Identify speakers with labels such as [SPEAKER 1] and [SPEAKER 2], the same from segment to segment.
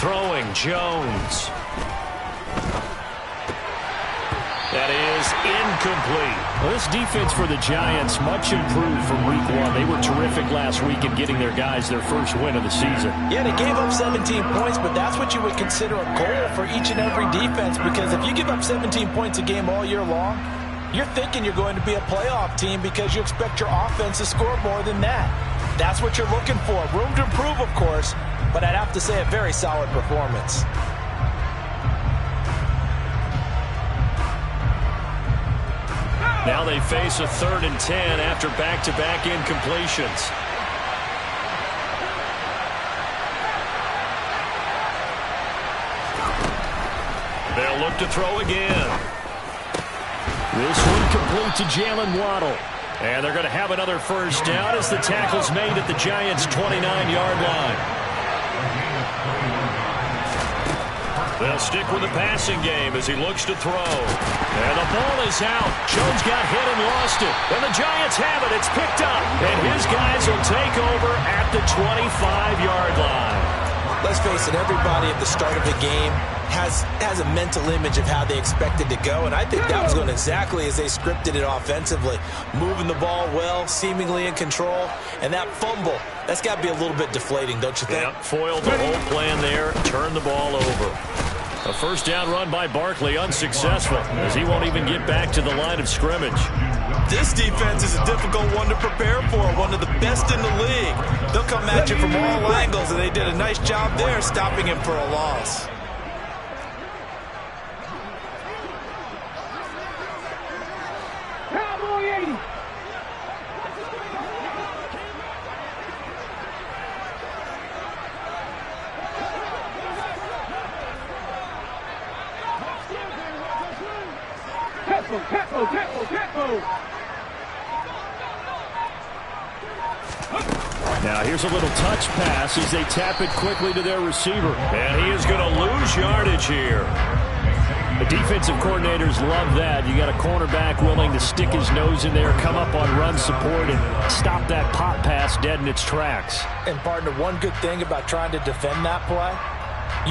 [SPEAKER 1] Throwing, Jones. That is incomplete.
[SPEAKER 2] Well, this defense for the Giants, much improved from week one. They were terrific last week in getting their guys their first win of the season.
[SPEAKER 3] Yeah, they gave up 17 points, but that's what you would consider a goal for each and every defense, because if you give up 17 points a game all year long, you're thinking you're going to be a playoff team because you expect your offense to score more than that. That's what you're looking for. Room to improve, of course, but I'd have to say a very solid performance.
[SPEAKER 1] Now they face a 3rd and 10 after back-to-back incompletions. They'll look to throw again.
[SPEAKER 2] This one complete to Jalen Waddle.
[SPEAKER 1] And they're going to have another first down as the tackle's made at the Giants' 29-yard line. They'll stick with the passing game as he looks to throw. And the ball is out. Jones got hit and lost it. And the Giants have it. It's picked up. And his guys will take over at the 25-yard line.
[SPEAKER 3] Let's face it, everybody at the start of the game has a mental image of how they expected to go, and I think that was going exactly as they scripted it offensively. Moving the ball well, seemingly in control, and that fumble, that's got to be a little bit deflating, don't you think?
[SPEAKER 1] Yep, foiled the whole plan there, turned the ball over. A first down run by Barkley, unsuccessful, as he won't even get back to the line of scrimmage.
[SPEAKER 3] This defense is a difficult one to prepare for, one of the best in the league. They'll come at you from all angles, and they did a nice job there stopping him for a loss.
[SPEAKER 2] Now here's a little touch pass as they tap it quickly to their receiver.
[SPEAKER 1] And he is going to lose yardage here.
[SPEAKER 2] The defensive coordinators love that. You got a cornerback willing to stick his nose in there, come up on run support, and stop that pop pass dead in its tracks.
[SPEAKER 3] And partner, one good thing about trying to defend that play,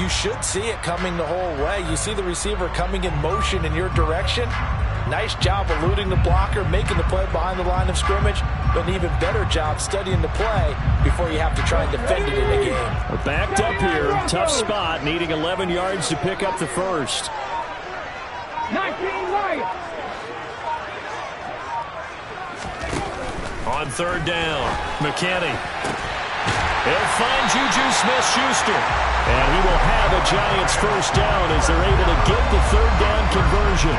[SPEAKER 3] you should see it coming the whole way. You see the receiver coming in motion in your direction. Nice job eluding the blocker, making the play behind the line of scrimmage, but an even better job studying the play before you have to try and defend it in a game.
[SPEAKER 2] We're backed up here. Tough spot, needing 11 yards to pick up the first.
[SPEAKER 4] 19 right.
[SPEAKER 1] On third down, McKinney. He'll find Juju Smith-Schuster.
[SPEAKER 2] And he will have a Giants first down as they're able to get the third down conversion.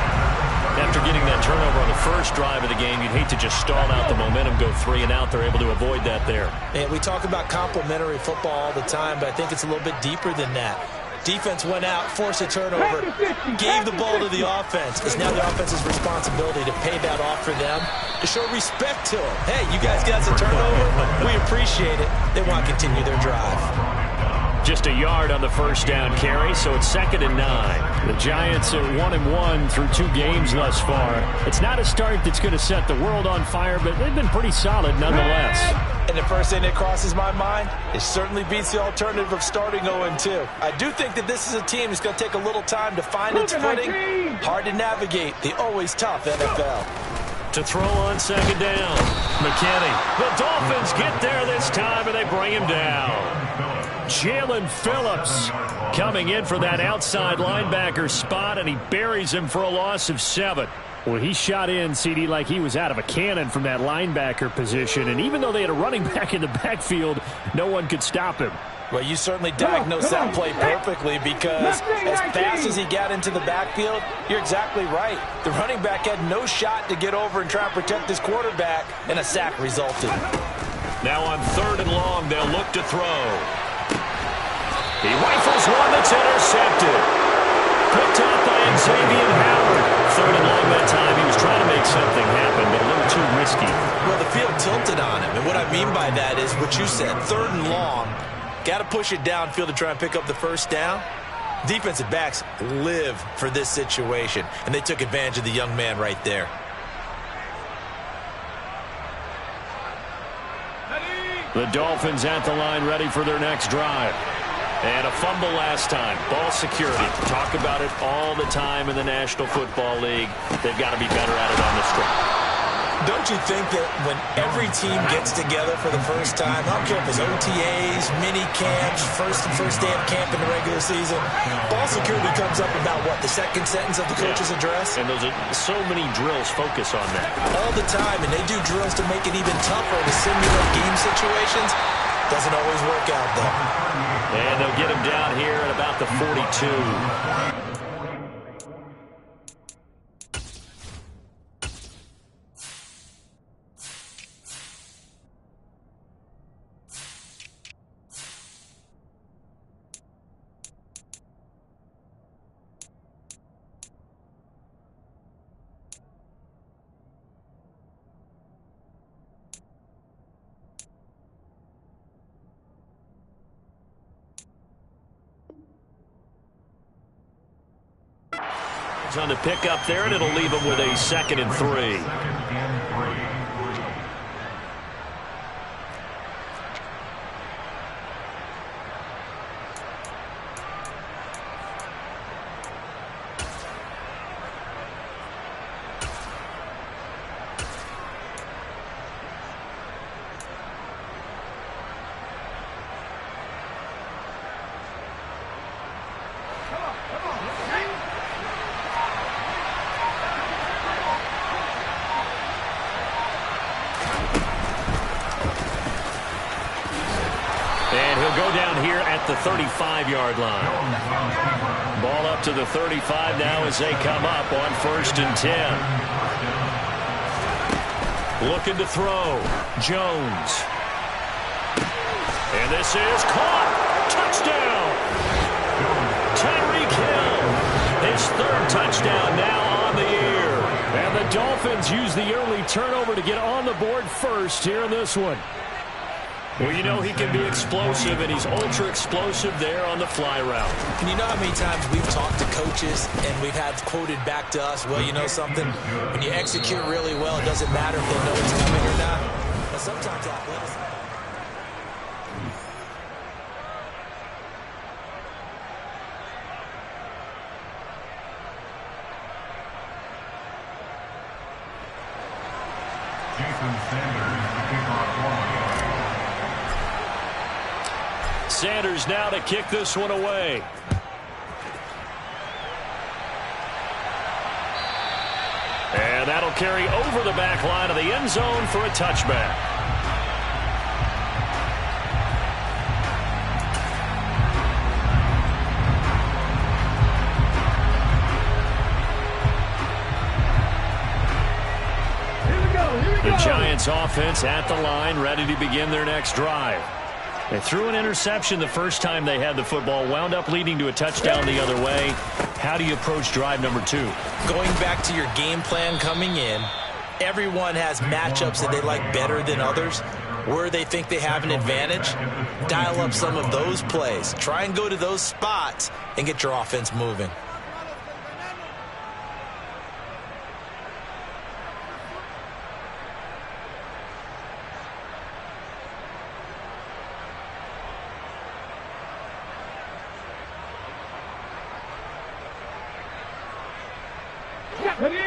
[SPEAKER 1] After getting that turnover on the first drive of the game, you'd hate to just stall out the momentum, go 3 and out. They're able to avoid that there.
[SPEAKER 3] And we talk about complementary football all the time, but I think it's a little bit deeper than that. Defense went out, forced a turnover, gave the ball to the offense. It's now the offense's responsibility to pay that off for them, to show respect to them. Hey, you guys got some turnover? We appreciate it. They want to continue their drive.
[SPEAKER 1] Just a yard on the first down carry, so it's 2nd and 9.
[SPEAKER 2] The Giants are 1-1 through 2 games thus far. It's not a start that's going to set the world on fire, but they've been pretty solid nonetheless.
[SPEAKER 3] And the first thing that crosses my mind, it certainly beats the alternative of starting 0-2. I do think that this is a team that's going to take a little time to find its footing. Hard to navigate the always tough NFL.
[SPEAKER 1] To throw on 2nd down, McKinney. The Dolphins get there this time, and they bring him down.
[SPEAKER 2] Jalen Phillips coming in for that outside linebacker spot, and he buries him for a loss of 7. Well, he shot in, CD, like he was out of a cannon from that linebacker position, and even though they had a running back in the backfield, no one could stop him.
[SPEAKER 3] Well, you certainly diagnosed that play perfectly, because as fast as he got into the backfield, you're exactly right. The running back had no shot to get over and try and protect his quarterback, and a sack resulted.
[SPEAKER 1] Now on 3rd and long, they'll look to throw. He rifles one that's intercepted. Picked up by Xavier Howard. 3rd and long that time. He was trying to make something happen, but a little too risky.
[SPEAKER 3] Well, the field tilted on him, and what I mean by that is what you said. 3rd and long. Got to push it downfield to try and pick up the first down. Defensive backs live for this situation, and they took advantage of the young man right there.
[SPEAKER 2] The Dolphins at the line, ready for their next drive.
[SPEAKER 1] And a fumble last time. Ball security. Talk about it all the time in the National Football League. They've got to be better at it on this trip.
[SPEAKER 3] Don't you think that when every team gets together for the first time, I don't care if it's OTAs, mini camps, first day of camp in the regular season, ball security comes up about what, the second sentence of the coach's address?
[SPEAKER 1] And those are so many drills focus on that.
[SPEAKER 3] All the time, and they do drills to make it even tougher to simulate game situations. Doesn't always work out, though.
[SPEAKER 1] And they'll get him down here at about the 42. On the pick up there, and it'll leave him with a 2nd and 3. And he'll go down here at the 35-yard line. Ball up to the 35 now as they come up on 1st and 10. Looking to throw. Jones. And this is caught. Touchdown. Tyreek Hill. His 3rd touchdown now on the year.
[SPEAKER 2] And the Dolphins use the early turnover to get on the board first here in this one.
[SPEAKER 1] Well, you know he can be explosive, and he's ultra-explosive there on the fly route.
[SPEAKER 3] And you know how many times we've talked to coaches and we've had quoted back to us, well, you know something? When you execute really well, it doesn't matter if they know it's coming or not. But sometimes athletics...
[SPEAKER 2] Sanders now to kick this one away. And that'll carry over the back line of the end zone for a touchback. The Giants offense at the line, ready to begin their next drive. They threw an interception the first time they had the football, wound up leading to a touchdown the other way. How do you approach drive number 2?
[SPEAKER 3] Going back to your game plan coming in, everyone has matchups that they like better than others. Where they think they have an advantage, dial up some of those plays. Try and go to those spots and get your offense moving.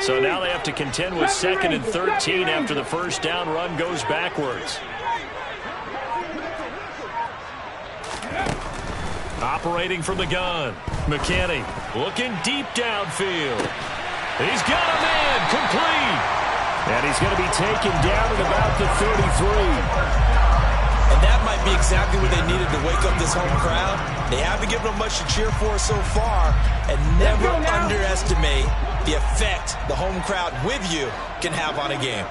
[SPEAKER 2] So now they have to contend with 2nd and 13 after the first down run goes backwards. Operating from the gun. McKinney looking deep downfield. He's got a man complete. And he's going to be taken down at about the 33.
[SPEAKER 3] And that might be exactly what they needed to wake up this home crowd. They haven't given them much to cheer for so far. And never underestimate the effect the home crowd with you can have on a game.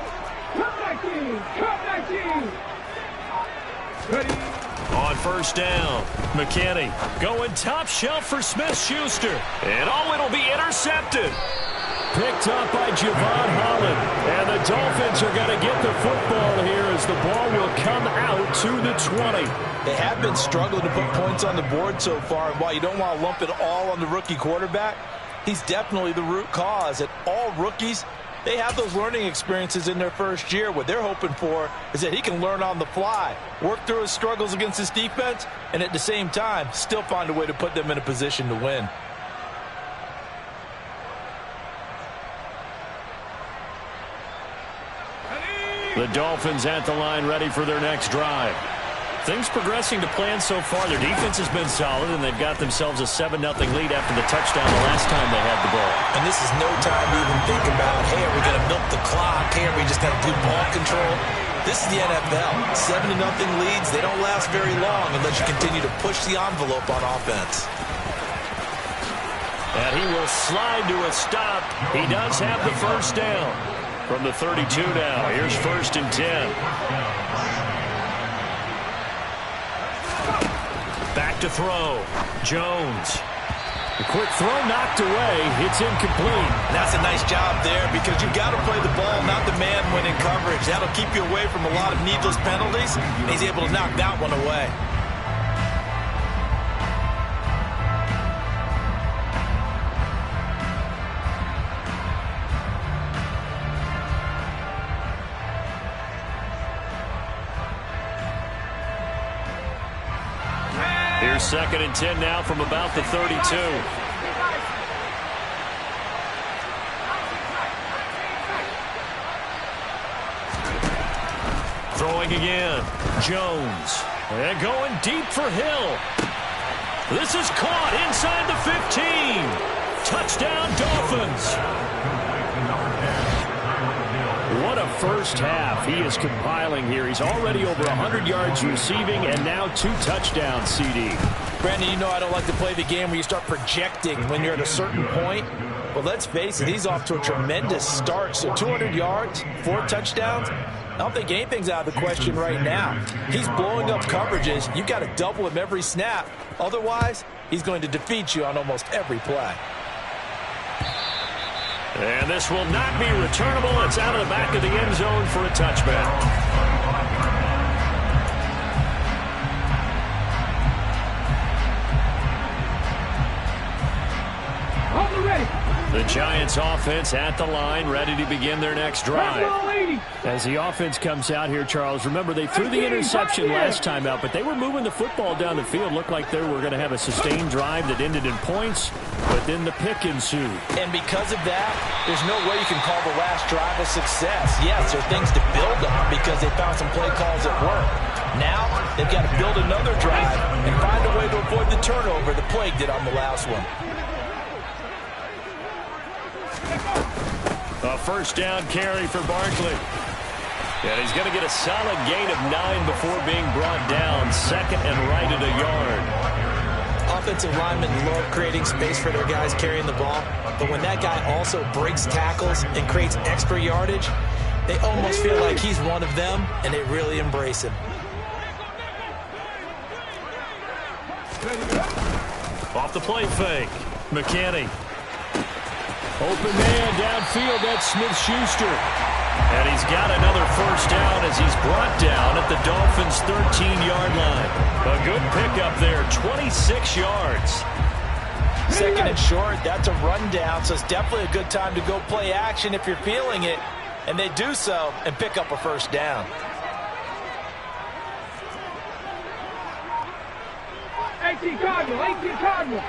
[SPEAKER 2] On first down, McKinney going top shelf for Smith-Schuster. And it'll be intercepted. Picked up by Javon Holland. And the Dolphins are going to get the football here as the ball will come out to the 20.
[SPEAKER 3] They have been struggling to put points on the board so far. And while you don't want to lump it all on the rookie quarterback, he's definitely the root cause. And all rookies, They have those learning experiences in their first year. What they're hoping for is that he can learn on the fly, work through his struggles against his defense, and at the same time, still find a way to put them in a position to win.
[SPEAKER 2] The Dolphins at the line, ready for their next drive. Things progressing to plan so far. Their defense has been solid, and they've got themselves a 7-0 lead after the touchdown the last time they had the ball.
[SPEAKER 3] And this is no time to even think about, hey, are we going to milk the clock? Hey, are we just going to do ball control? This is the NFL. 7-0 leads, they don't last very long unless you continue to push the envelope on offense.
[SPEAKER 2] And he will slide to a stop. He does have the first down. From the 32 now, here's 1st and 10. Back to throw. Jones. A quick throw knocked away. It's incomplete.
[SPEAKER 3] That's a nice job there because you've got to play the ball, not the man when in coverage. That'll keep you away from a lot of needless penalties. And he's able to knock that one away.
[SPEAKER 2] Here's 2nd and 10 now from about the 32. Throwing again. Jones. And going deep for Hill. This is caught inside the 15. Touchdown, Dolphins. What a first half he is compiling here. He's already over 100 yards receiving and now 2 touchdowns, CD.
[SPEAKER 3] Brandon, you know I don't like to play the game where you start projecting when you're at a certain point. But let's face it, he's off to a tremendous start. So 200 yards, 4 touchdowns. I don't think anything's out of the question right now. He's blowing up coverages. You've got to double him every snap. Otherwise, he's going to defeat you on almost every play.
[SPEAKER 2] And this will not be returnable. It's out of the back of the end zone for a touchback. The Giants offense at the line, ready to begin their next drive. As the offense comes out here, Charles, remember they threw the interception last time out, but they were moving the football down the field. Looked like they were going to have a sustained drive that ended in points, but then the pick ensued.
[SPEAKER 3] And because of that, there's no way you can call the last drive a success. Yes, there are things to build on because they found some play calls that work. Now, they've got to build another drive and find a way to avoid the turnover the plague did on the last one.
[SPEAKER 2] A first down carry for Barkley. And he's going to get a solid gain of 9 before being brought down. 2nd and right at a yard.
[SPEAKER 3] Offensive linemen love creating space for their guys carrying the ball. But when that guy also breaks tackles and creates extra yardage, they almost feel like he's one of them, and they really embrace him.
[SPEAKER 2] Off the play fake. McKinney. Open man downfield, that's Smith-Schuster. And he's got another first down as he's brought down at the Dolphins' 13-yard line. A good pickup there, 26 yards.
[SPEAKER 3] 2nd and short, that's a rundown, so it's definitely a good time to go play action if you're feeling it. And they do so and pick up a first down.
[SPEAKER 4] 18 Cardinal, 18 Cardinal.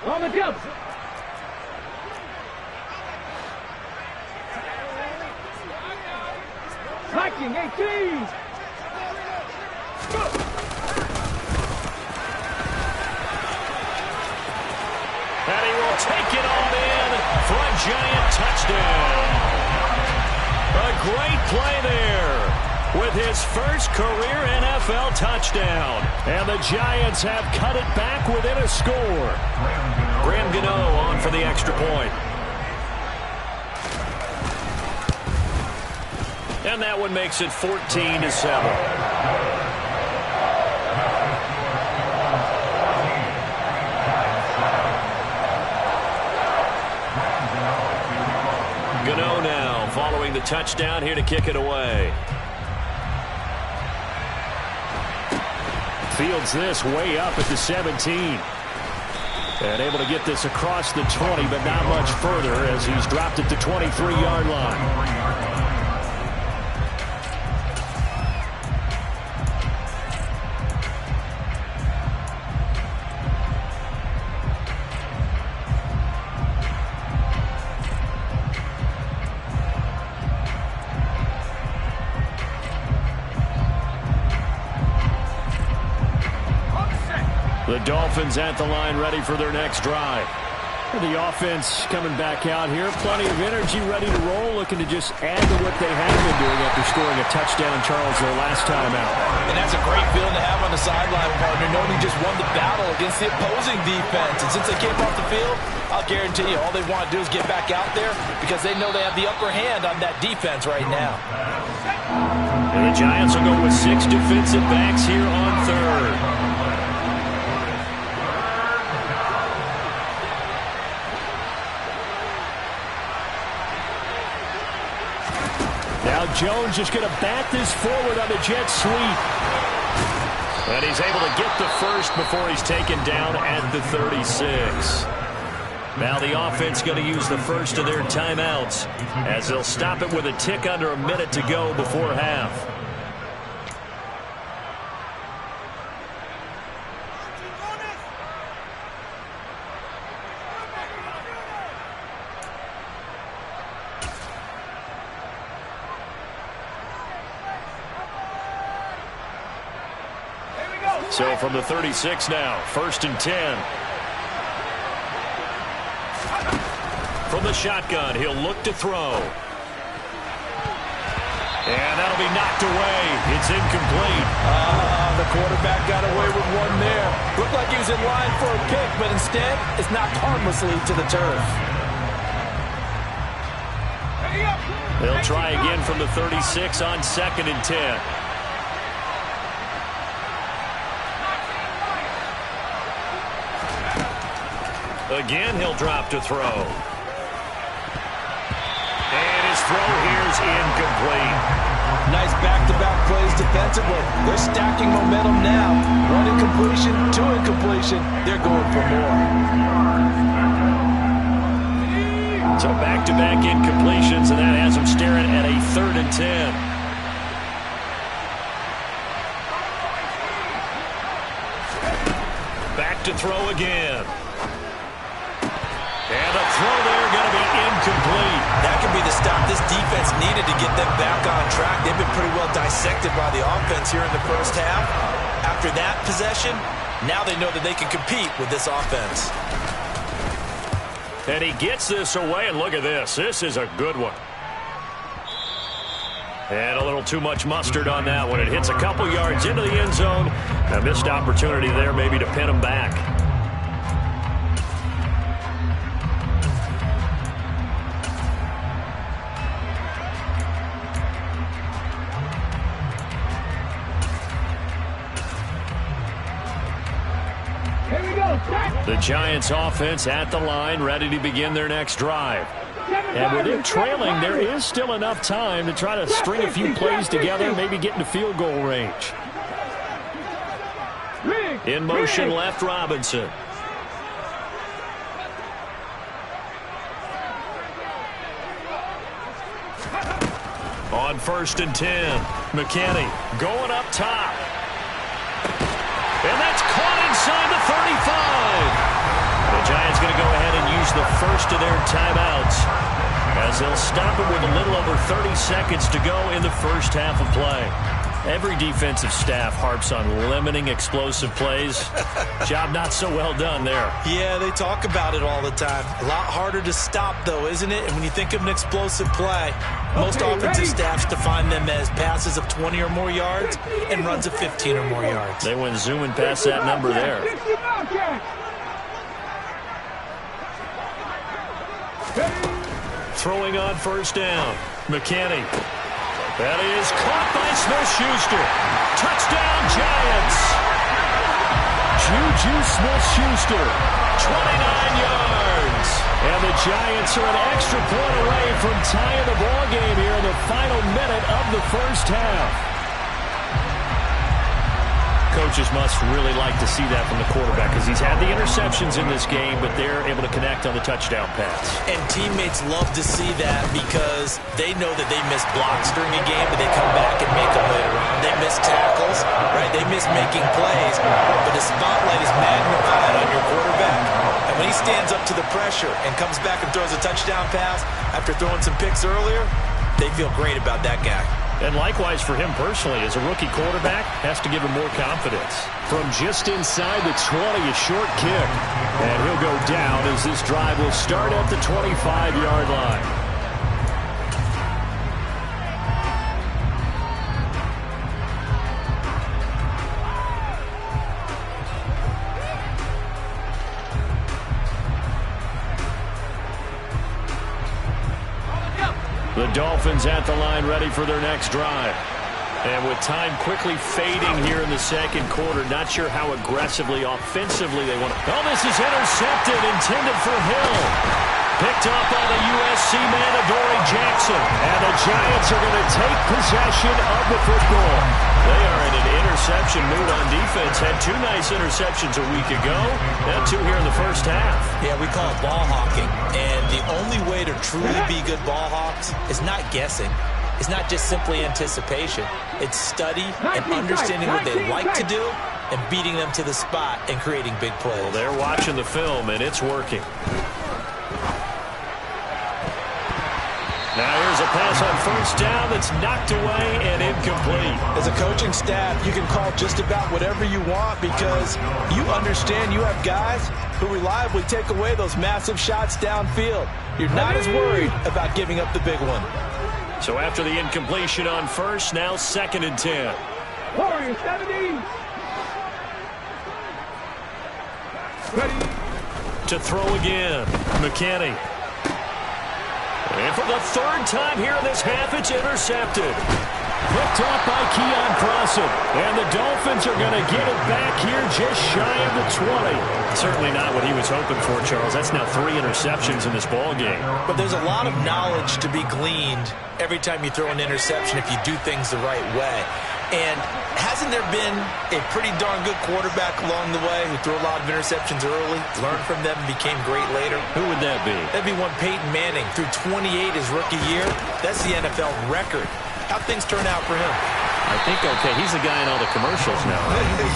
[SPEAKER 4] On the jump. Viking 18.
[SPEAKER 2] And he will take it on in for a Giant touchdown. A great play there with his first career NFL touchdown. And the Giants have cut it back within a score. Graham Gano on for the extra point. And that one makes it 14-7. Gano
[SPEAKER 1] pursuing the touchdown here to kick it away.
[SPEAKER 2] Fields this way up at the 17. And able to get this across the 20, but not much further as he's dropped it to 23-yard line. The Dolphins at the line ready for their next drive. The offense coming back out here. Plenty of energy, ready to roll, looking to just add to what they have been doing after scoring a touchdown, Charles, their last time out.
[SPEAKER 3] And that's a great feeling to have on the sideline, partner, knowing you just won the battle against the opposing defense. And since they came off the field, I'll guarantee you all they want to do is get back out there because they know they have the upper hand on that defense right now.
[SPEAKER 1] And the Giants will go with 6 defensive backs here on third.
[SPEAKER 2] Now Jones just going to bat this forward on the jet sweep.
[SPEAKER 1] And he's able to get the first before he's taken down at the 36. Now the offense going to use the first of their timeouts as they'll stop it with a tick under a minute to go before half. So from the 36 now, 1st and 10. From the shotgun, he'll look to throw. And that'll be knocked away. It's incomplete.
[SPEAKER 3] The quarterback got away with one there. Looked like he was in line for a pick, but instead, it's knocked harmlessly to the turf.
[SPEAKER 1] They'll try again from the 36 on 2nd and 10. Again, he'll drop to throw. And his throw here's incomplete.
[SPEAKER 3] Nice back-to-back plays defensively. They're stacking momentum now. 1 incompletion, 2 incompletion. They're going for more.
[SPEAKER 1] So back-to-back incompletions, and that has them staring at a 3rd and 10. Back to throw again. And the throw there going to be incomplete.
[SPEAKER 3] That could be the stop this defense needed to get them back on track. They've been pretty well dissected by the offense here in the first half. After that possession, now they know that they can compete with this offense.
[SPEAKER 1] And he gets this away, and look at this. This is a good one. And a little too much mustard on that one. It hits a couple yards into the end zone. A missed opportunity there maybe to pin him back. The Giants offense at the line, ready to begin their next drive. And with it trailing, there is still enough time to try to string a few plays together, maybe get into field goal range. In motion left, Robinson. On 1st and 10, McKinney going up top. And that's caught inside the 35. The Giants going to go ahead and use the first of their timeouts as they'll stop it with a little over 30 seconds to go in the first half of play. Every defensive staff harps on limiting explosive plays. Job not so well done there.
[SPEAKER 3] Yeah, they talk about it all the time. A lot harder to stop, though, isn't it? And when you think of an explosive play, most offensive staffs define them as passes of 20 or more yards and runs of 15 or more yards.
[SPEAKER 1] They went zooming past that number there. Throwing on 1st down. McKinney. That is caught by Smith-Schuster. Touchdown, Giants. Juju Smith-Schuster, 29 yards.
[SPEAKER 2] And the Giants are an extra point away from tying the ball game here in the final minute of the first half. Coaches must really like to see that from the quarterback because he's had the interceptions in this game, but they're able to connect on the touchdown pass.
[SPEAKER 3] And teammates love to see that because they know that they miss blocks during a game, but they come back and make them later on. They miss tackles, right? They miss making plays, but the spotlight is magnified on your quarterback. And when he stands up to the pressure and comes back and throws a touchdown pass after throwing some picks earlier, they feel great about that guy.
[SPEAKER 2] And likewise for him personally, as a rookie quarterback, has to give him more confidence. From just inside the 20, a short kick. And he'll go down as this drive will start at the 25-yard line. The Dolphins at the line ready for their next drive. And with time quickly fading here in the second quarter, not sure how aggressively, offensively they want to. Oh, this is intercepted, intended for Hill. Picked up by the USC man, Adoree Jackson. And the Giants are going to take possession of the football. They are in an interception mood on defense. Had two nice interceptions a week ago. Now two here in the first half.
[SPEAKER 3] Yeah, we call it ball hawking. And the only way to truly be good ball hawks is not guessing. It's not just simply anticipation. It's study and understanding what they like to do and beating them to the spot and creating big plays.
[SPEAKER 2] Well, they're watching the film, and it's working. Now here's a pass on first down that's knocked away and incomplete.
[SPEAKER 3] As a coaching staff, you can call just about whatever you want because you understand you have guys who reliably take away those massive shots downfield. You're not as worried about giving up the big one.
[SPEAKER 2] So after the incompletion on first, now 2nd and 10.
[SPEAKER 4] Warriors 70. Ready.
[SPEAKER 2] To throw again, McKinney. And for the third time here in this half, it's intercepted. Picked off by Keon Crossen. And the Dolphins are going to get it back here just shy of the 20. Certainly not what he was hoping for, Charles. That's now 3 interceptions in this ball game.
[SPEAKER 3] But there's a lot of knowledge to be gleaned every time you throw an interception if you do things the right way. And hasn't there been a pretty darn good quarterback along the way who threw a lot of interceptions early, learned from them, and became great later?
[SPEAKER 2] Who would that be?
[SPEAKER 3] That'd be one Peyton Manning. Threw 28 his rookie year. That's the NFL record. How'd things turn out for him?
[SPEAKER 2] I think okay. He's the guy in all the commercials now.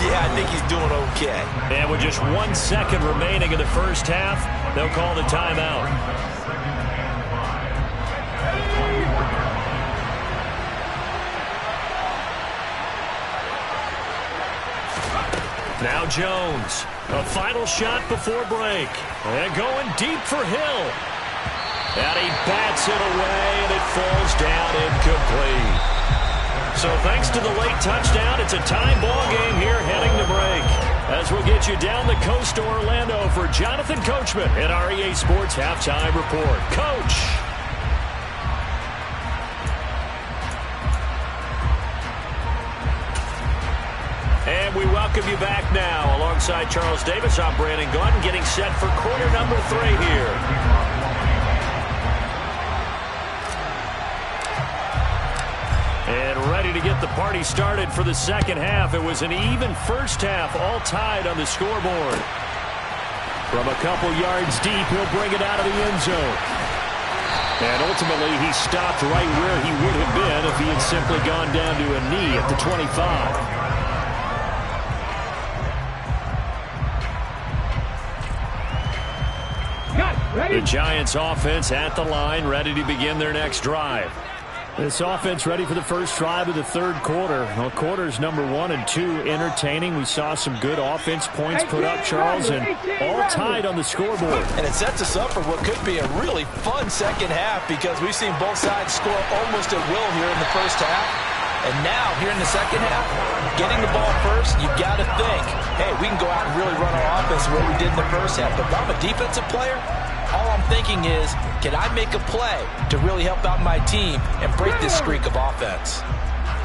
[SPEAKER 3] Yeah, I think he's doing okay.
[SPEAKER 2] And with just 1 second remaining in the first half, they'll call the timeout. Now Jones, a final shot before break. And going deep for Hill. And he bats it away, and it falls down incomplete. So thanks to the late touchdown, it's a tie ball game here heading to break. As we'll get you down the coast to Orlando for Jonathan Coachman at our EA Sports Halftime Report. Coach. And we welcome you back now. Alongside Charles Davis, I'm Brandon Gaudin, getting set for quarter number 3 here. And ready to get the party started for the second half. It was an even first half, all tied on the scoreboard. From a couple yards deep, he'll bring it out of the end zone. And ultimately, he stopped right where he would have been if he had simply gone down to a knee at the 25. The Giants offense at the line, ready to begin their next drive. This offense ready for the first drive of the third quarter. Well, quarters number 1 and 2 entertaining. We saw some good offense points put up, Charles, and all tied on the scoreboard.
[SPEAKER 3] And it sets us up for what could be a really fun second half because we've seen both sides score almost at will here in the first half. And now, here in the second half, getting the ball first, you've got to think, hey, we can go out and really run our offense the way we did in the first half. But if I'm a defensive player, all I'm thinking is, can I make a play to really help out my team and break this streak of offense?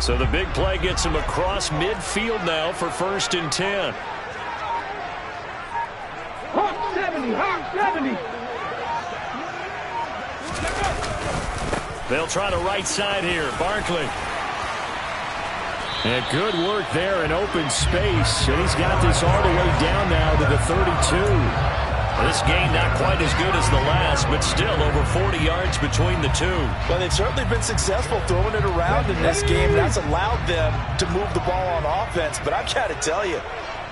[SPEAKER 2] So the big play gets him across midfield now for 1st and 10.
[SPEAKER 4] Hawk 70, Hawk 70.
[SPEAKER 2] They'll try the right side here. Barkley. And good work there in open space. And he's got this all the way down now to the 32. This game not quite as good as the last, but still over 40 yards between the two.
[SPEAKER 3] Well, they've certainly been successful throwing it around in this game. That's allowed them to move the ball on offense. But I've got to tell you,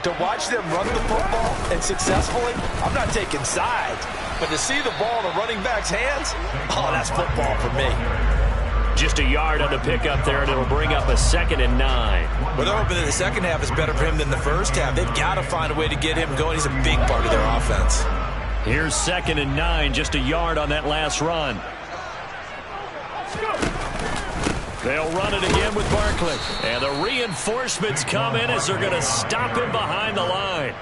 [SPEAKER 3] to watch them run the football and successfully, I'm not taking sides. But to see the ball in the running back's hands, oh, that's football for me.
[SPEAKER 2] Just a yard on the pickup there, and it'll bring up a 2nd and 9.
[SPEAKER 3] Well, they're hoping that the second half is better for him than the first half. They've got to find a way to get him going. He's a big part of their offense.
[SPEAKER 2] Here's 2nd and 9, just a yard on that last run. They'll run it again with Barkley. And the reinforcements come in as they're going to stop him behind the line.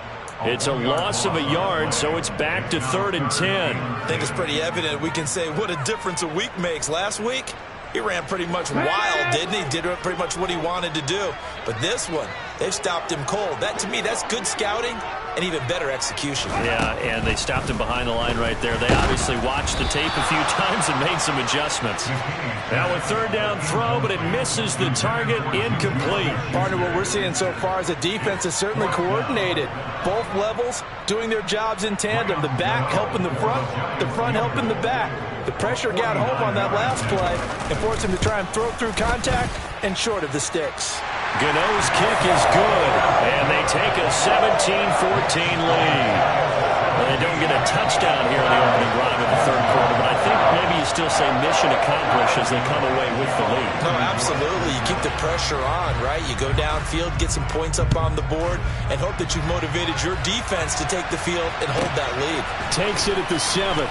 [SPEAKER 2] It's a loss of a yard, so it's back to 3rd and 10.
[SPEAKER 3] I think it's pretty evident. We can say what a difference a week makes. Last week, he ran pretty much wild, didn't he? Did pretty much what he wanted to do. But this one, they've stopped him cold. That, to me, that's good scouting and even better execution.
[SPEAKER 2] Yeah, and they stopped him behind the line right there. They obviously watched the tape a few times and made some adjustments. Now a 3rd down throw, but it misses the target, incomplete.
[SPEAKER 3] Partner, what we're seeing so far is the defense is certainly coordinated. Both levels doing their jobs in tandem. The back helping the front helping the back. The pressure got home on that last play and forced him to try and throw through contact and short of the sticks.
[SPEAKER 2] Gano's kick is good, and they take a 17-14 lead. Well, they don't get a touchdown here in the opening drive of the 3rd quarter, but I think maybe you still say mission accomplished as they come away with the lead.
[SPEAKER 3] No, absolutely. You keep the pressure on, right? You go downfield, get some points up on the board, and hope that you've motivated your defense to take the field and hold that lead.
[SPEAKER 2] Takes it at the 7.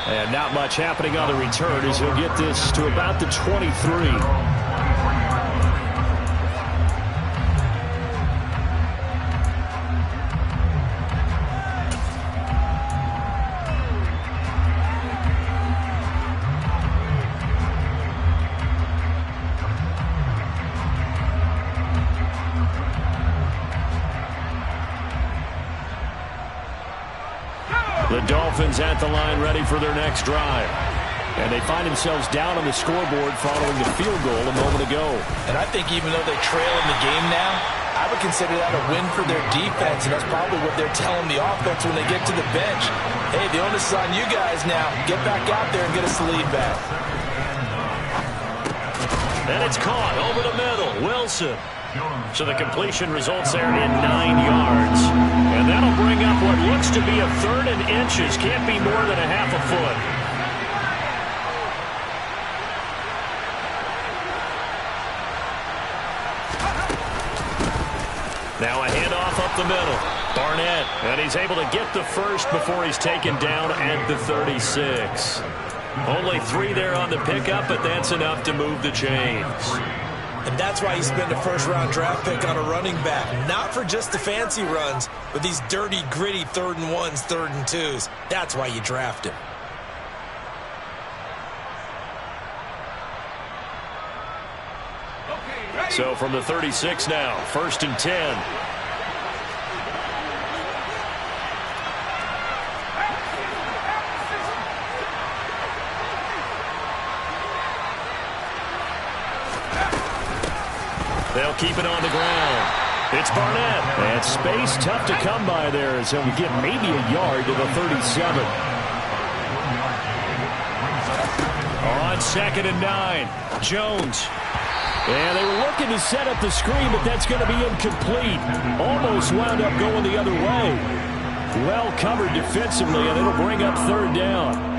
[SPEAKER 2] And not much happening on the return as he'll get this to about the 23. The Dolphins at the line ready for their next drive. And they find themselves down on the scoreboard following the field goal a moment ago.
[SPEAKER 3] And I think even though they trail in the game now, I would consider that a win for their defense, and that's probably what they're telling the offense when they get to the bench. Hey, the onus is on you guys now. Get back out there and get us the lead back.
[SPEAKER 2] And it's caught over the middle. Wilson. So the completion results there in 9 yards. And that'll bring up what looks to be a 3rd and inches. Can't be more than a half a foot. Now a handoff up the middle. Barnett. And he's able to get the first before he's taken down at the 36. Only 3 there on the pickup, but that's enough to move the chains.
[SPEAKER 3] And that's why you spend a 1st-round draft pick on a running back. Not for just the fancy runs, but these dirty, gritty 3rd and 1s, 3rd and 2s. That's why you draft him.
[SPEAKER 2] So from the 36 now, 1st and 10. They'll keep it on the ground. It's Barnett. And space tough to come by there as he'll get maybe a yard to the 37. On 2nd and 9, Jones. And they were looking to set up the screen, but that's going to be incomplete. Almost wound up going the other way. Well covered defensively, and it'll bring up 3rd down.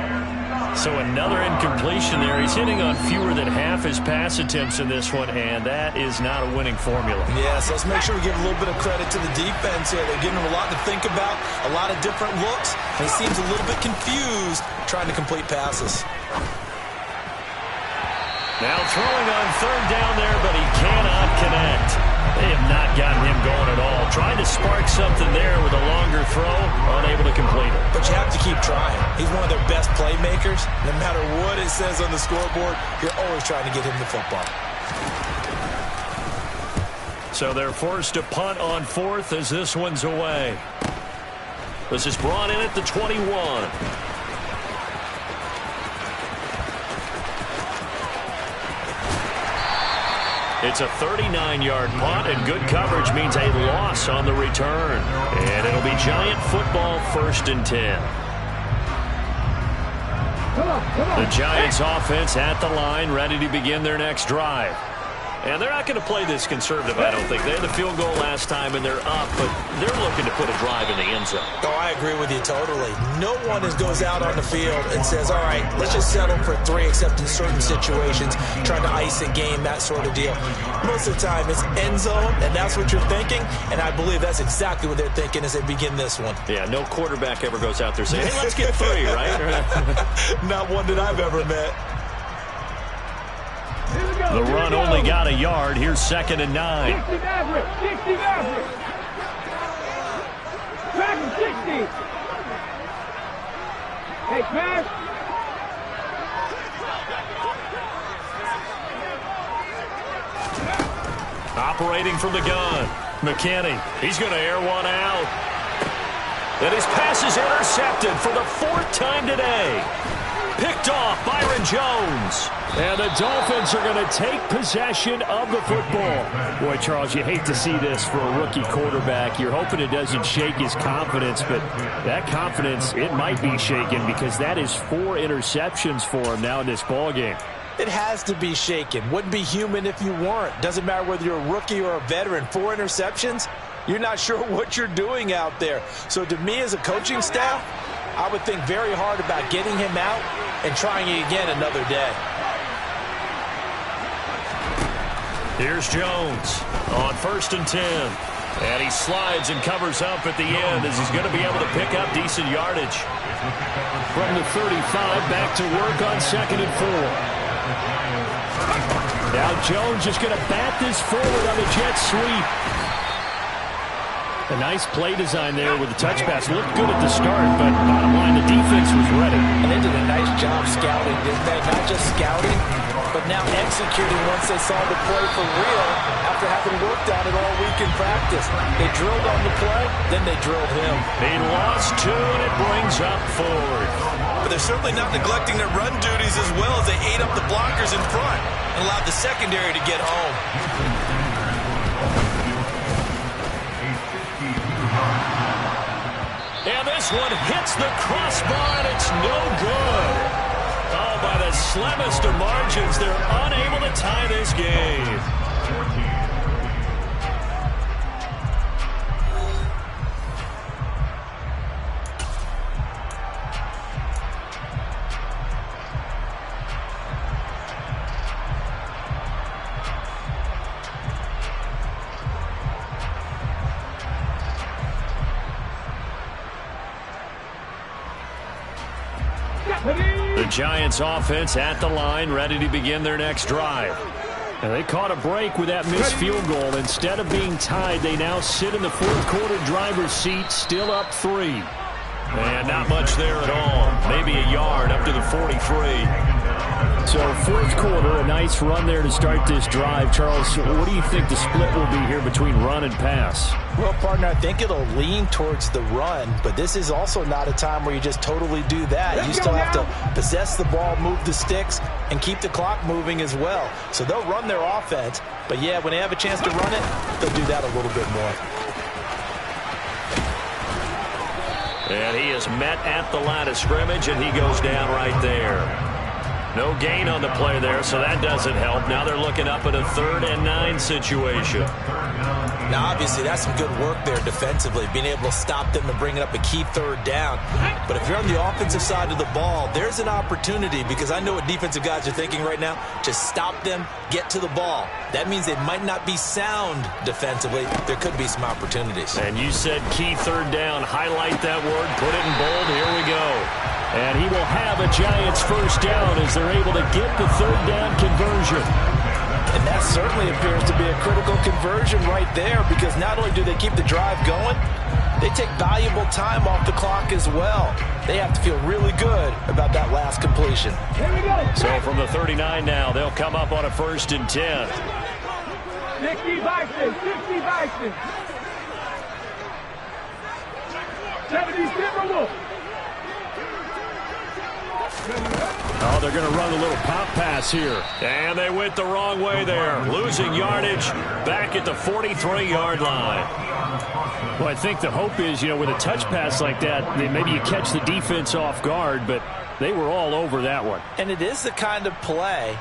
[SPEAKER 2] So another incompletion there. He's hitting on fewer than half his pass attempts in this one, and that is not a winning formula.
[SPEAKER 3] Yeah, so let's make sure we give a little bit of credit to the defense here. They're giving him a lot to think about, a lot of different looks, and he seems a little bit confused trying to complete passes.
[SPEAKER 2] Now throwing on 3rd down there, but he cannot connect. They have not gotten him going at all. Trying to spark something there with a longer throw, unable to complete it.
[SPEAKER 3] But you have to keep trying. He's one of their best playmakers. No matter what it says on the scoreboard, you're always trying to get him the football.
[SPEAKER 2] So they're forced to punt on 4th as this one's away. This is brought in at the 21.
[SPEAKER 1] It's a 39-yard punt, and good coverage means a loss on the return. And it'll be Giant football, 1st and 10. The Giants offense at the line, ready to begin their next drive. And they're not going to play this conservative, I don't think. They had the field goal last time, and they're up, but they're looking to put a drive in the end zone.
[SPEAKER 3] Oh, I agree with you totally. No one goes out on the field and says, all right, let's just settle for 3, except in certain situations, trying to ice a game, that sort of deal. Most of the time, it's end zone, and that's what you're thinking, and I believe that's exactly what they're thinking as they begin this one.
[SPEAKER 1] Yeah, no quarterback ever goes out there saying, hey, let's get 3, right?
[SPEAKER 3] Not one that I've ever met.
[SPEAKER 2] The run only got a yard. Here's 2nd and 9.
[SPEAKER 4] 60 Maverick. 60 Maverick. Back and 60. Hey, pass.
[SPEAKER 1] Operating from the gun. McKinney. He's going to air one out. And his pass is intercepted for the 4th time today. Picked off Byron Jones.
[SPEAKER 2] And the Dolphins are going to take possession of the football. Boy, Charles, you hate to see this for a rookie quarterback. You're hoping it doesn't shake his confidence, but that confidence, it might be shaken because that is 4 interceptions for him now in this ballgame.
[SPEAKER 3] It has to be shaken. Wouldn't be human if you weren't. Doesn't matter whether you're a rookie or a veteran. 4 interceptions, you're not sure what you're doing out there. So to me as a coaching staff, I would think very hard about getting him out and trying it again another day.
[SPEAKER 1] Here's Jones on 1st and 10. And he slides and covers up at the end as he's going to be able to pick up decent yardage.
[SPEAKER 2] From the 35, back to work on 2nd and 4. Now Jones is going to bat this forward on the jet sweep. A nice play design there with the touch pass. Looked good at the start, but bottom line, the defense was ready.
[SPEAKER 3] And they did a nice job scouting, didn't they? Not just scouting, but now executing once they saw the play for real after having worked on it all week in practice. They drilled on the play, then they drilled him.
[SPEAKER 1] He lost 2, and it brings up 4th.
[SPEAKER 3] But they're certainly not neglecting their run duties as well as they ate up the blockers in front and allowed the secondary to get home.
[SPEAKER 1] And this one hits the crossbar, and it's no good. Oh, by the slimmest of margins, they're unable to tie this game. The Giants offense at the line, ready to begin their next drive.
[SPEAKER 2] And they caught a break with that missed field goal. Instead of being tied, they now sit in the 4th quarter driver's seat, still up 3.
[SPEAKER 1] And not much there at all. Maybe a yard up to the 43.
[SPEAKER 2] So 4th quarter, a nice run there to start this drive. Charles, what do you think the split will be here between run and pass?
[SPEAKER 3] Well, partner, I think it'll lean towards the run, but this is also not a time where you just totally do that. You still have to possess the ball, move the sticks, and keep the clock moving as well. So they'll run their offense, but yeah, when they have a chance to run it, they'll do that a little bit more.
[SPEAKER 1] And he is met at the line of scrimmage, and he goes down right there. No gain on the play there, so that doesn't help. Now they're looking up at a 3rd and 9 situation.
[SPEAKER 3] Now, obviously, that's some good work there defensively, being able to stop them and bringing up a key 3rd down. But if you're on the offensive side of the ball, there's an opportunity, because I know what defensive guys are thinking right now. Just stop them, get to the ball. That means they might not be sound defensively. There could be some opportunities.
[SPEAKER 1] And you said key 3rd down. Highlight that word. Put it in bold. Here we go.
[SPEAKER 2] And he will have a Giants 1st down as they're able to get the 3rd down conversion.
[SPEAKER 3] And that certainly appears to be a critical conversion right there, because not only do they keep the drive going, they take valuable time off the clock as well. They have to feel really good about that last completion.
[SPEAKER 4] Here we go.
[SPEAKER 1] So from the 39 now, they'll come up on a 1st and 10.
[SPEAKER 4] 60 Bison. 60 Bison. 70 Timberwolves.
[SPEAKER 2] Oh, they're going to run a little pop pass here.
[SPEAKER 1] And they went the wrong way there. Losing yardage back at the 43-yard line.
[SPEAKER 2] Well, I think the hope is, with a touch pass like that, maybe you catch the defense off guard, but they were all over that one.
[SPEAKER 3] And it is the kind of play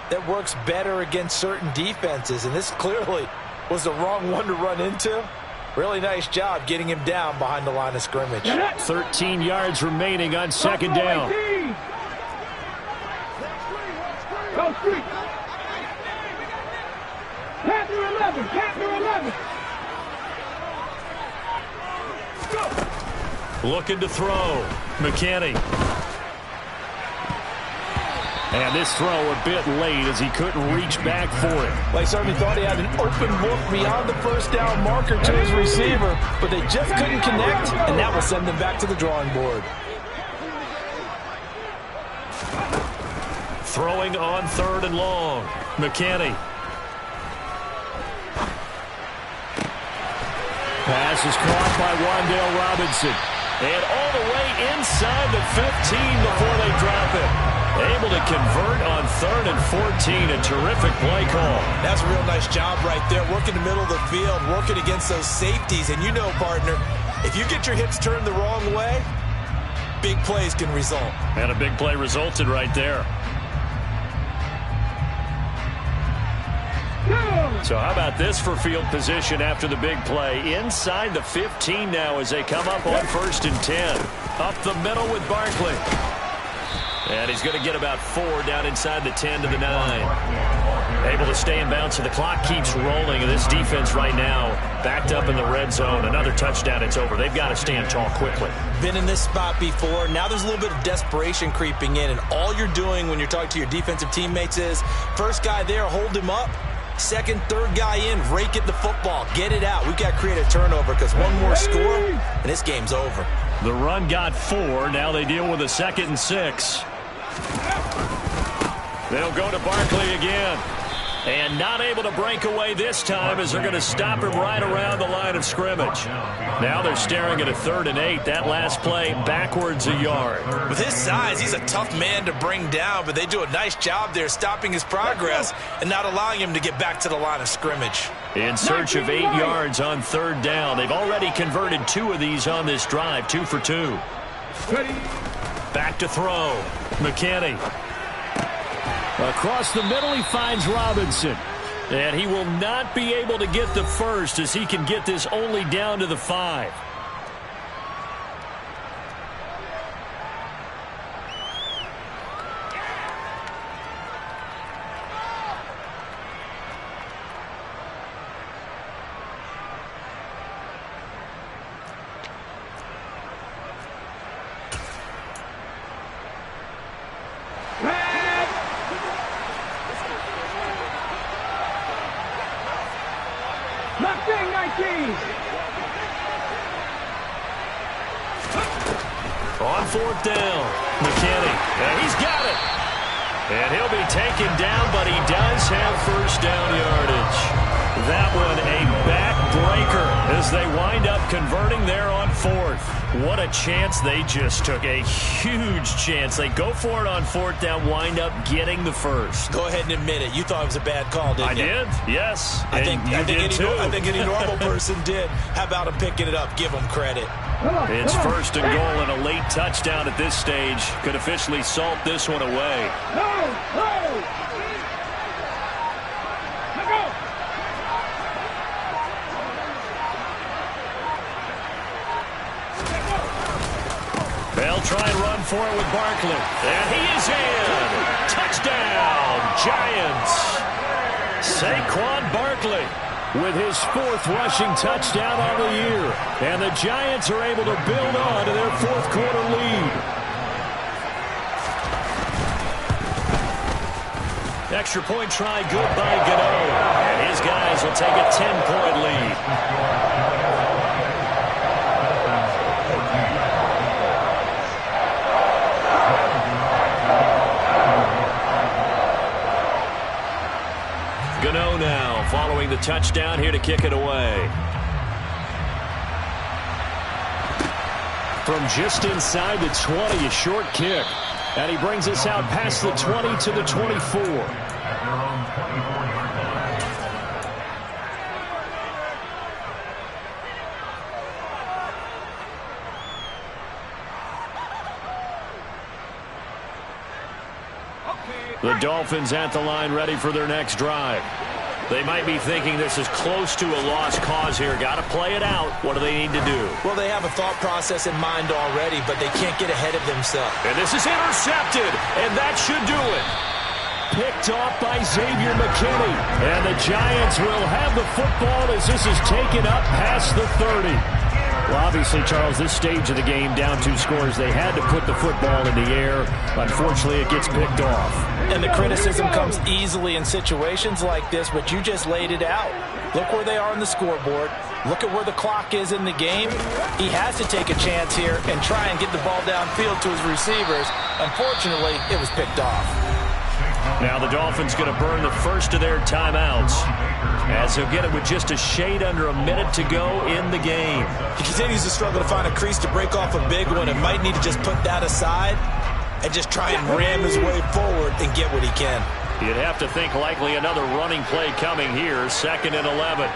[SPEAKER 3] that works better against certain defenses, and this clearly was the wrong one to run into. Really nice job getting him down behind the line of scrimmage.
[SPEAKER 2] 13 yards remaining on second down.
[SPEAKER 4] Go street. Panther 11. Panther 11. Go.
[SPEAKER 1] Looking to throw. McKinney.
[SPEAKER 2] And this throw a bit late as he couldn't reach back for it.
[SPEAKER 3] Like certainly thought he had an open look beyond the first down marker to his receiver, but they just couldn't connect, and that will send them back to the drawing board.
[SPEAKER 1] Throwing on 3rd and long. McKinney.
[SPEAKER 2] Pass is caught by Wan'Dale Robinson.
[SPEAKER 1] And all the way inside the 15 before they drop it. Able to convert on 3rd and 14. A terrific play call.
[SPEAKER 3] That's a real nice job right there. Working the middle of the field, working against those safeties. And you know, partner, if you get your hips turned the wrong way, big plays can result.
[SPEAKER 1] And a big play resulted right there. So how about this for field position after the big play? Inside the 15 now as they come up on 1st and 10. Up the middle with Barkley. And he's going to get about 4 down inside the 10 to the 9. Able to stay in bounds, so the clock keeps rolling. And this defense right now backed up in the red zone. Another touchdown, it's over. They've got to stand tall quickly.
[SPEAKER 3] Been in this spot before. Now there's a little bit of desperation creeping in. And all you're doing when you're talking to your defensive teammates is, first guy there, hold him up. Second, third guy in, rake at the football. Get it out. We've got to create a turnover because one more score, and this game's over.
[SPEAKER 1] The run got 4. Now they deal with a 2nd and 6. They'll go to Barkley again. And not able to break away this time as they're going to stop him right around the line of scrimmage. Now they're staring at a 3rd and 8. That last play backwards a yard.
[SPEAKER 3] With his size, he's a tough man to bring down, but they do a nice job there stopping his progress and not allowing him to get back to the line of scrimmage.
[SPEAKER 1] In search of 8 yards on 3rd down. They've already converted 2 of these on this drive, 2 for 2. Back to throw. McKinney.
[SPEAKER 2] Across the middle, he finds Robinson.
[SPEAKER 1] And he will not be able to get the first as he can get this only down to the 5.
[SPEAKER 4] Mustang 19.
[SPEAKER 1] On 4th down, McKinney. And he's got it. And he'll be taken down, but he does have first down yardage. That one a backbreaker as they wind up converting there on 4th. What a chance they just took. A huge chance. They go for it on 4th down, wind up getting the first.
[SPEAKER 3] Go ahead and admit it. You thought it was a bad call, didn't you?
[SPEAKER 1] I did, yes.
[SPEAKER 3] I think any normal person did. How about him picking it up? Give him credit.
[SPEAKER 1] It's 1st and goal and a late touchdown at this stage. Could officially salt this one away. They'll try and run for it with Barkley. And he is in. Touchdown, Giants. Saquon Barkley with his 4th rushing touchdown on the year. And the Giants are able to build on to their 4th quarter lead. Extra point try good by Gano. And his guys will take a 10-point lead. Gano now following the touchdown here to kick it away.
[SPEAKER 2] From just inside the 20, a short kick. And he brings us out past the 20 to the 24. The Dolphins at the line ready for their next drive. They might be thinking this is close to a lost cause here. Got to play it out. What do they need to do?
[SPEAKER 3] Well, they have a thought process in mind already, but they can't get ahead of themselves.
[SPEAKER 1] And this is intercepted, and that should do it.
[SPEAKER 2] Picked off by Xavier McKinney. And the Giants will have the football as this is taken up past the 30. Well, obviously, Charles, this stage of the game, down 2 scores, they had to put the football in the air. Unfortunately, it gets picked off.
[SPEAKER 3] And the criticism comes easily in situations like this, but you just laid it out. Look where they are on the scoreboard. Look at where the clock is in the game. He has to take a chance here and try and get the ball downfield to his receivers. Unfortunately, it was picked off.
[SPEAKER 2] Now the Dolphins going to burn the first of their timeouts, as he'll get it with just a shade under a minute to go in the game.
[SPEAKER 3] He continues to struggle to find a crease to break off a big one and might need to just put that aside and just try and ram his way forward and get what he can.
[SPEAKER 2] You'd have to think likely another running play coming here, 2nd and 11.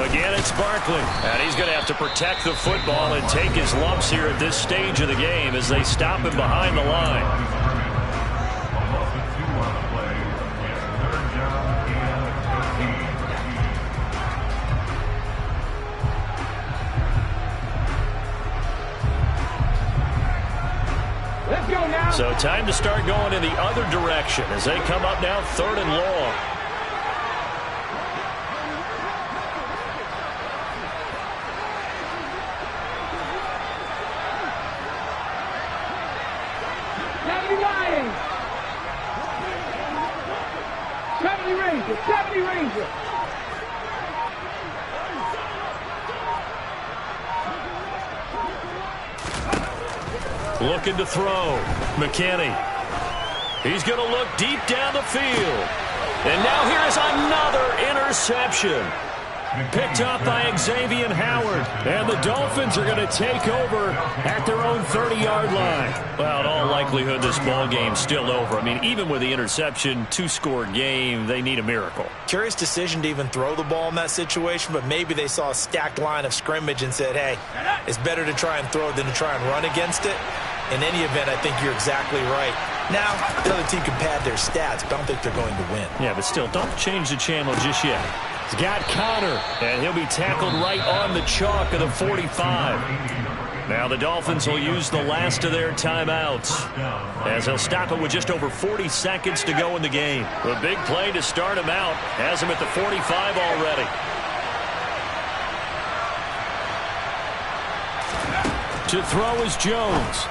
[SPEAKER 2] Again, it's Barkley. And he's going to have to protect the football and take his lumps here at this stage of the game as they stop him behind the line. So time to start going in the other direction as they come up now 3rd and long.
[SPEAKER 4] Ranger.
[SPEAKER 2] Looking to throw. McKinney. He's going to look deep down the field. And now here is another interception. Picked up by Xavier Howard. And the Dolphins are going to take over at their own 30-yard line. Well, in all likelihood, this ball game's still over. I mean, even with the interception, 2-score game, they need a miracle.
[SPEAKER 3] Curious decision to even throw the ball in that situation, but maybe they saw a stacked line of scrimmage and said, hey, it's better to try and throw than to try and run against it. In any event, I think you're exactly right. Now, the other team can pad their stats, but I don't think they're going to win.
[SPEAKER 2] Yeah, but still, don't change the channel just yet. He's got Connor, and he'll be tackled right on the chalk of the 45. Now the Dolphins will use the last of their timeouts, as they'll stop it with just over 40 seconds to go in the game. A big play to start him out. Has him at the 45 already. To throw is Jones.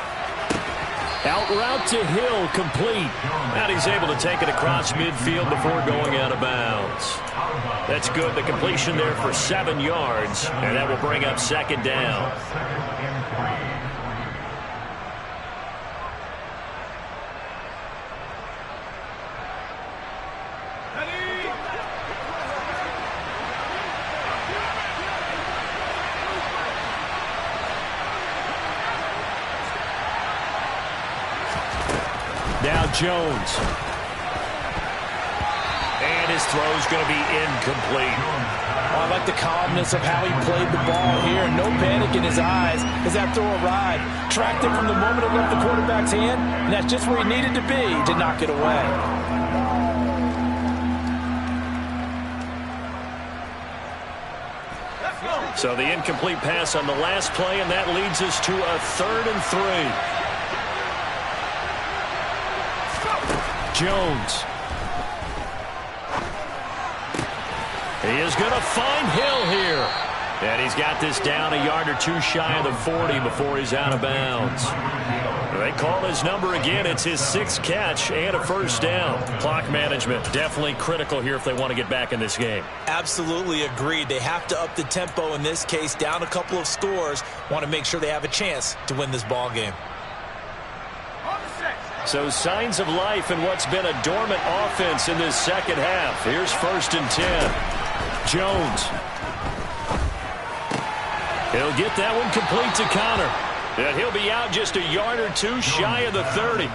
[SPEAKER 2] Out route to Hill, complete. And he's able to take it across midfield before going out of bounds. That's good. The completion there for 7 yards, and that will bring up second down. Now Jones. And his throw's going to be incomplete.
[SPEAKER 3] I like the calmness of how he played the ball here. No panic in his eyes as that throw arrived. Tracked it from the moment it left the quarterback's hand, and that's just where he needed to be to knock it away.
[SPEAKER 2] So the incomplete pass on the last play, and that leads us to a 3rd and 3. Jones. He is going to find Hill here. And he's got this down a yard or 2 shy of the 40 before he's out of bounds. They call his number again. It's his 6th catch and a first down. Clock management definitely critical here if they want to get back in this game.
[SPEAKER 3] Absolutely agreed. They have to up the tempo in this case. Down a couple of scores. Want to make sure they have a chance to win this ball game.
[SPEAKER 2] So signs of life in what's been a dormant offense in this second half. Here's 1st and 10. Jones. He'll get that one complete to Connor.
[SPEAKER 1] And he'll be out just a yard or two shy of the 30.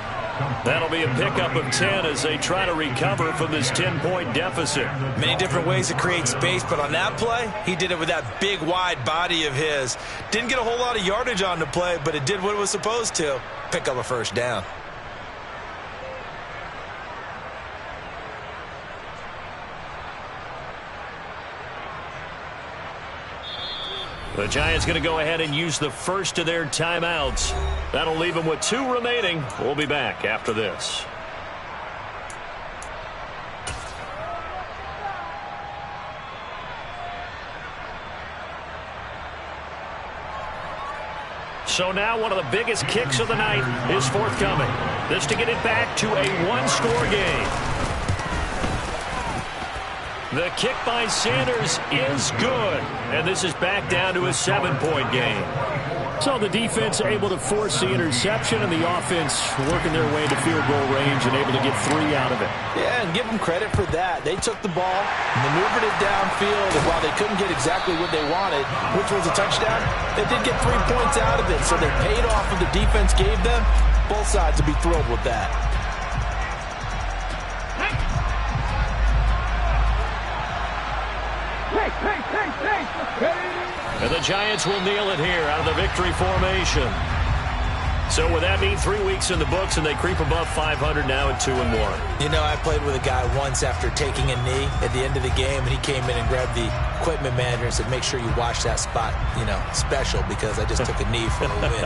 [SPEAKER 1] That'll be a pickup of 10 as they try to recover from this 10-point deficit.
[SPEAKER 3] Many different ways to create space, but on that play, he did it with that big, wide body of his. Didn't get a whole lot of yardage on the play, but it did what it was supposed to. Pick up a first down.
[SPEAKER 1] The Giants going to go ahead and use the first of their timeouts. That'll leave them with 2 remaining. We'll be back after this. So now one of the biggest kicks of the night is forthcoming. This to get it back to a 1-score game. The kick by Sanders is good. And this is back down to a 7-point game.
[SPEAKER 2] So the defense able to force the interception, and the offense working their way to field goal range and able to get 3 out of it.
[SPEAKER 3] Yeah, and give them credit for that. They took the ball, maneuvered it downfield, and while they couldn't get exactly what they wanted, which was a touchdown, they did get 3 points out of it. So they paid off what the defense gave them. Both sides would be thrilled with that.
[SPEAKER 1] And the Giants will kneel it here out of the victory formation. So would that mean 3 weeks in the books and they creep above 500 now at 2-1?
[SPEAKER 3] You know, I played with a guy once after taking a knee at the end of the game, and he came in and grabbed the equipment manager and said, make sure you watch that spot, you know, special, because I just took a knee for a win.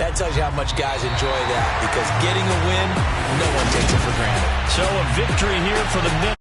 [SPEAKER 3] That tells you how much guys enjoy that, because getting a win, no one takes it for granted.
[SPEAKER 1] So a victory here for the